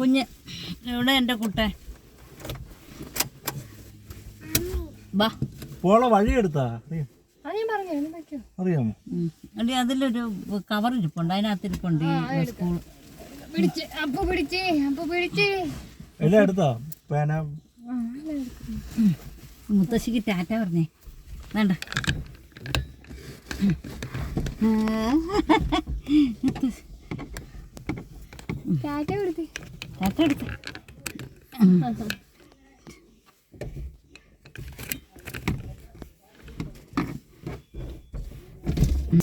കുഞ്ഞ് എവിടെ എൻ്റെ കുട്ടെ ബാ പോള വഴി എടുത്താ അറിയാമോ? അടി അതിലൊരു കവർ ഇരിപ്പുണ്ട്, അതിനകത്തിരിപ്പുണ്ട് സ്കൂൾ. എല്ലാം എടുത്താ പേന? മുത്തശ്ശിക്ക് ടാറ്റ പറഞ്ഞേ വേണ്ട. ടാറ്റ എടുത്ത്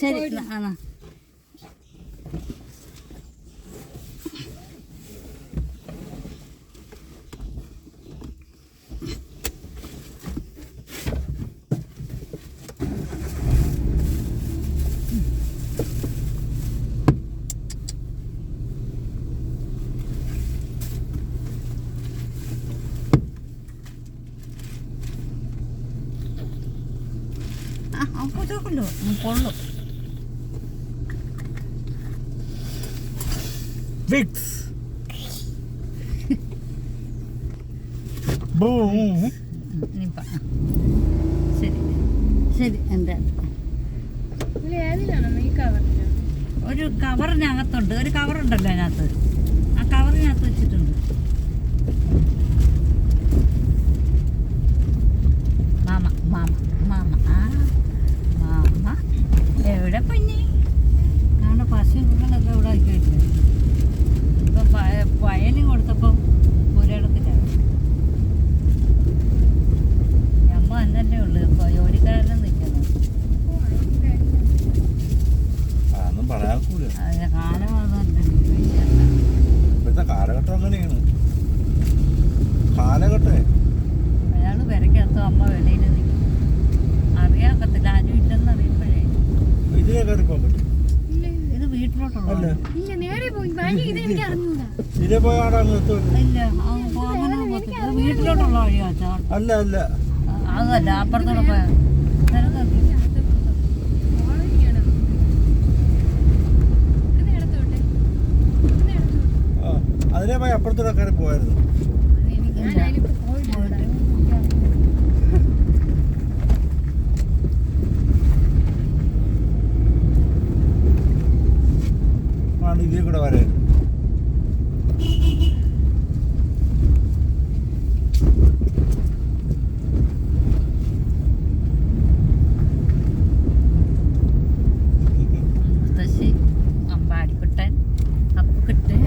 ശരി. ആ കൊള്ളു വിക്സ് ശരി ശരി. എന്താ ഒരു കവറിനകത്തുണ്ട്, ഒരു കവറുണ്ടല്ലോ അതിനകത്ത്, ആ കവറിനകത്ത് വെച്ചിട്ടുണ്ട്. മാമ മാമ മാമ ആ മാമ എവിടെ പൊന്നി? നമ്മുടെ പശുക്കളൊക്കെ ഇവിടെ ആക്കി വെച്ചത്. ഇപ്പം വയലിൽ കൊടുത്തപ്പം ഒരിടത്തിലാണ്. അമ്മ തന്നെ ഉള്ളു, ഇപ്പോൾ ജോലിക്കാരനും നിൽക്കുന്നു. കാലഘട്ടം അങ്ങനെയാണ്. കാലഘട്ടേ അയാൾ വരയ്ക്കകത്തോ അമ്മ വെളിയിൽ നിൽക്കും. അറിയാക്കത്തില്ല, ആരും ഇല്ലെന്ന് അറിയുമ്പോഴേ. ഇതിലേ കയറി പോകാൻ പറ്റും. ഇത് വീട്ടിലോട്ടുള്ള ഇതേ പോയി അവിടെ അങ്ങ് എത്തും. ഇല്ല, അങ്ങനെ വീട്ടിലോട്ടുള്ള വഴിയാ. അല്ല അല്ല അതല്ല, അപ്പുറത്തോടെ പോയാൽ അതിലേ പോയി അപ്പുറത്തോടെ കയറി പോയായിരുന്നു. ആണ് ഇതിൽ കൂടെ വരായിരുന്നു. മുത്തശ്ശി, അമ്പാടിക്കുട്ടൻ, അപ്പുക്കുട്ടൻ.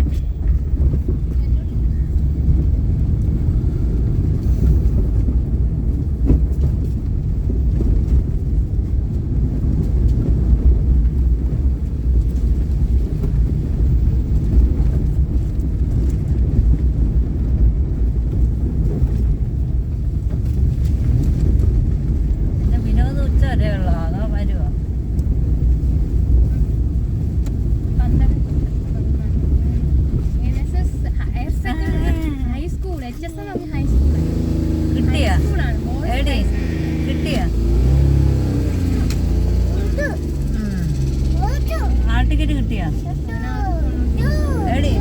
ടിക്കറ്റ് കിട്ടിയാ? എടി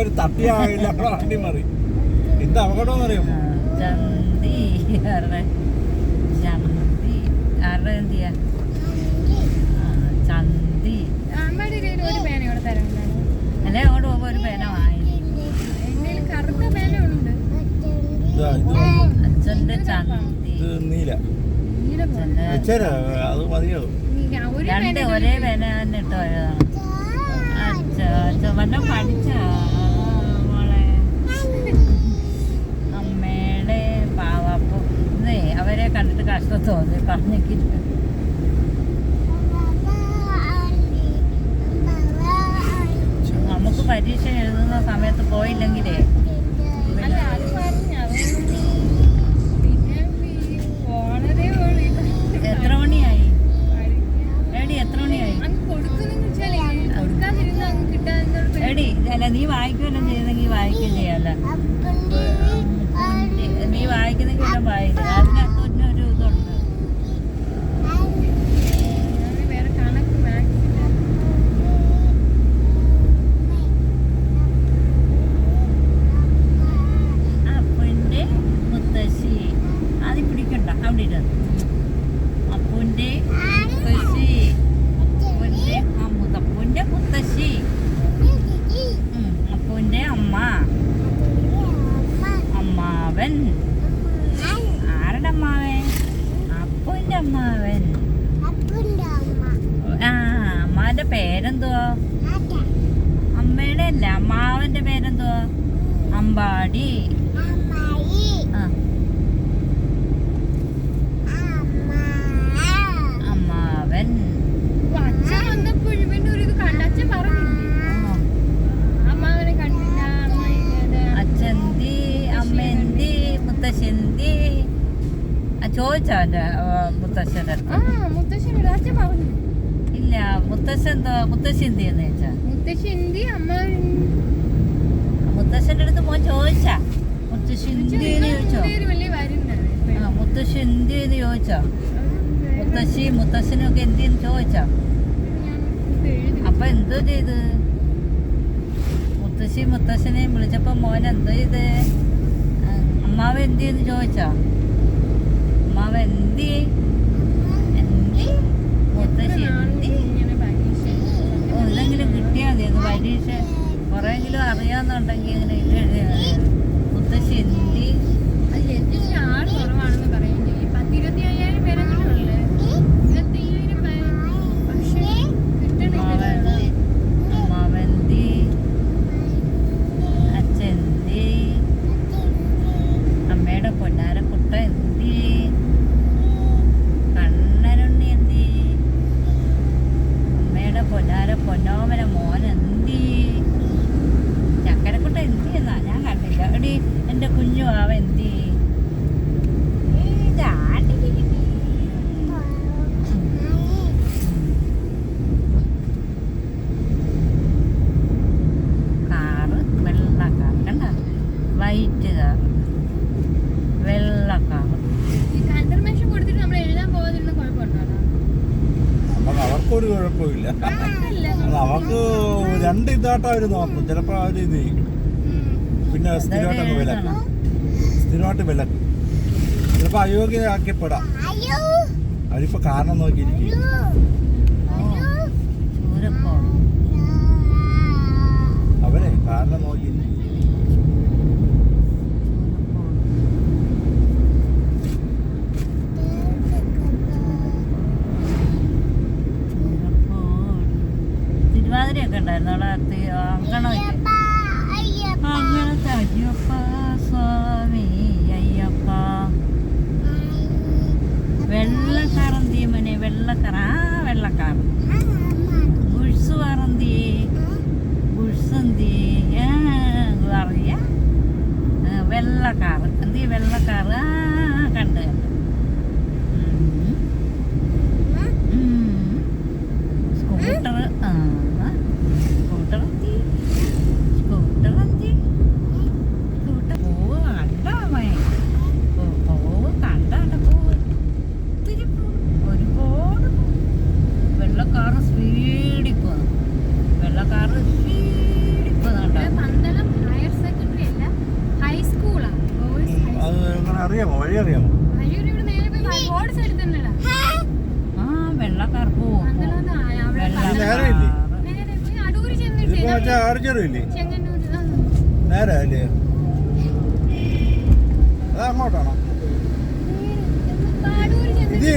ഒരു തട്ടിയാകില്ല വണ്ടി മറി. എന്ത് അപകടം അറിയാമോ? രൂപ ഒരു പേന വാങ്ങി. എന്റെ കറുത്ത പേന ഉണ്ട്. ഇതാ ഇത് അച്ഛന്റെ ചന്തി ഇത് നീല നീല പോലെ. അച്ഛന്റെ വെച്ചേരാ അത് മതിയോ ഒരു രണ്ട് പേന ഒരേ പേന തന്നെ ഇട്ട് പോയതാണ്. വല്ലതും പഠിച്ച മോളെ അമ്മയുടെ പാവപ്പോ ഇന്നേ അവരെ കണ്ടിട്ട് കഷ്ടം തോന്നി പറഞ്ഞിട്ട്. നമുക്ക് പരീക്ഷ എഴുതുന്ന സമയത്ത് പോയില്ലെങ്കിലേ അല്ല അത് പറഞ്ഞു. പിന്നെ പോണതേ ഉള്ളൂ. എത്ര മണിയായി എടി? എത്ര മണിയായി അങ്ങ് കൊടുക്കുന്ന വെച്ചാലേ കൊടുക്കാതിരുന്ന അങ്ങ് കിട്ടാൻ എടി? അല്ല നീ വായിക്കുമല്ലോ ചെയ്തെങ്കിൽ വായിക്കുകയും ചെയ്യാല്ല. നീ വായിക്കുന്നെങ്കിൽ എല്ലാം വായിക്കും. അതിനകത്ത് ഒരു ഇതുണ്ട്. വേറെ കണക്ക് മാത്സില്ല. അപ്പൂൻ്റെ മുത്തശ്ശി അത് പിടിക്കണ്ട അവിടെ ഇട. അപ്പൂൻ്റെ മുത്തശ്ശി അപ്പൂൻ്റെ അപ്പൂൻ്റെ മുത്തശ്ശി അപ്പൂൻ്റെ അമ്മ അമ്മാവൻ. ആരുടെ അമ്മാവൻ? അപ്പൂൻ്റെ അമ്മാവൻ. ആ അമ്മാവൻ്റെ പേരെന്തുവാ? അമ്മയുടെ അല്ല അമ്മാവൻ്റെ പേരെന്തുവാ? അമ്പാടി. ആ അമ്മാവൻ. അച്ഛൻ വന്നപ്പോഴും ഇവന്റെ ഒരു ഇത് കണ്ട അച്ഛൻ പറഞ്ഞില്ലേ അമ്മാവനെ കണ്ടില്ല. അച്ഛന്തി അമ്മന്തി മുത്തശ്ശന്തി ചോദിച്ചോ എൻ്റെ മുത്തശ്ശൻ്റെ അടുത്ത്? മുത്തശ്ശൻ അച്ഛൻ പറഞ്ഞു. ഇല്ല മുത്തശ്ശൻ എന്തോ മുത്തശ്ശി എന്തി എന്ന് ചോദിച്ചാ? മുത്തശ്ശി എന്തി അമ്മാവൻ മുത്തശ്ശൻ്റെ അടുത്ത് മോൻ ചോദിച്ചാ മുത്തശ്ശി എന്തിന്ന് ചോദിച്ചോ? വലിയ വരുന്നത് ആ മുത്തശ്ശി എന്തിന്ന് ചോദിച്ചോ? മുത്തശ്ശി മുത്തശ്ശനൊക്കെ എന്തിന്ന് ചോദിച്ചോ? അപ്പൊ എന്തോ ചെയ്ത്? മുത്തശ്ശി മുത്തശ്ശനെയും വിളിച്ചപ്പോ മോൻ എന്തോ ചെയ്ത്? അമ്മാവ് എന്തിന്ന് ചോദിച്ചോ? അമ്മാവ് എന്തി എന്തി മുത്തശ്ശി എന്തി? എന്തെങ്കിലും കിട്ടിയാൽ മതി. അത് പരീക്ഷ കുറെങ്കിലും അറിയാന്നുണ്ടെങ്കിൽ ഇങ്ങനെ എഴുതിയാൽ മുത്തശ്ശി എന്തി. അത് എന്റെ ആള് കുറവാണെന്ന് പറയുകയും ചെയ്യും. 10-25,000 പേരെങ്കിലും ഉള്ളേ. 25,000 പേര് പക്ഷേ കിട്ടണില്ല. അമ്മാവന്തി അച്ഛന്തി അമ്മയുടെ പൊന്നാരക്കുട്ട എന്തി കണ്ണനുണ്ണി എന്തി അമ്മയുടെ പൊന്നോമന മോൻ എന്തി ചക്കരക്കുട്ട എന്തി എന്നാ ഞാൻ കണ്ടില്ല. എടി എൻ്റെ കുഞ്ഞു ആവ എന്തി? കാറ് വെള്ള കാറ് കണ്ട വൈറ്റ് കാറ് വെള്ള കാറ്. ഈ കൺഫർമേഷൻ കൊടുത്തിട്ട് നമ്മൾ എഴുതാൻ പോകാതിരുന്ന കുഴപ്പമുണ്ടോ? നമുക്ക് അവർക്കൊരു കുഴപ്പമില്ല. അത് അവർക്ക് രണ്ട് ഇതായിട്ട് അവർ നോക്കും. ചിലപ്പോൾ അവർ ഇത് ചെയ്യും. പിന്നെ സ്ഥിരമായിട്ടൊക്കെ വിലക്കും. സ്ഥിരമായിട്ട് വിലക്കും. ചിലപ്പോൾ അയോഗ്യരാക്കിപ്പെടാം. അവരിപ്പോൾ കാരണം നോക്കിയിരിക്കും. ചൂരക്കോ അവരെ കാരണം നോക്കിയിരിക്കും. തിരുവാതിരയൊക്കെ ഉണ്ടായിരുന്നു അവിടെ. അങ്കണമൊക്കെ അങ്ങനത്തെ അയ്യപ്പ സ്വാമി അയ്യപ്പ. വെള്ളക്കാറന്തി മോനെ വെള്ളക്കാർ. ആ വെള്ളക്കാർ. ഗുഡ്സ് പറന്തി ഗുഡ്സന്തി അറിയ വെള്ളക്കാർ എന്തി വെള്ളക്കാർ. ആ കണ്ട് സ്കൂട്ടർ. ആ സ്കൂട്ടർ എന്തി സ്കൂട്ടർ എന്തി സ്കൂട്ടർ പോവ് കണ്ടാ പോവ് കണ്ടാണ്ട പോവ് ഒത്തിരി ഒരുപാട് വെള്ളക്കാറ് സ്പീഡിൽ പോകുന്നു. വെള്ളക്കാറ് സ്പീഡിൽ പോകുന്നുണ്ടോ? പന്തളം ഹയർ സെക്കൻഡറി അല്ല ഹൈസ്കൂളാണ്. അത് അങ്ങനെ അറിയാമോ? വഴി അറിയാമോ? അയ്യൂർ ഇവിടെ നേരെ പോയി റോഡ് സൈഡിൽ തന്നെടാ. ആ വെള്ളക്കാർ പോവും. പന്തളം നേരെ ഇല്ലേ? നേരെ പോയി അടൂര് ചെന്നിട്ട് ഇതിപ്പോ മറ്റേ ആർച്ചറില്ലേ ചെങ്ങന്നൂര് നേരെ അല്ലേ അത് അങ്ങോട്ടാണോ പാടൂര് ഇത്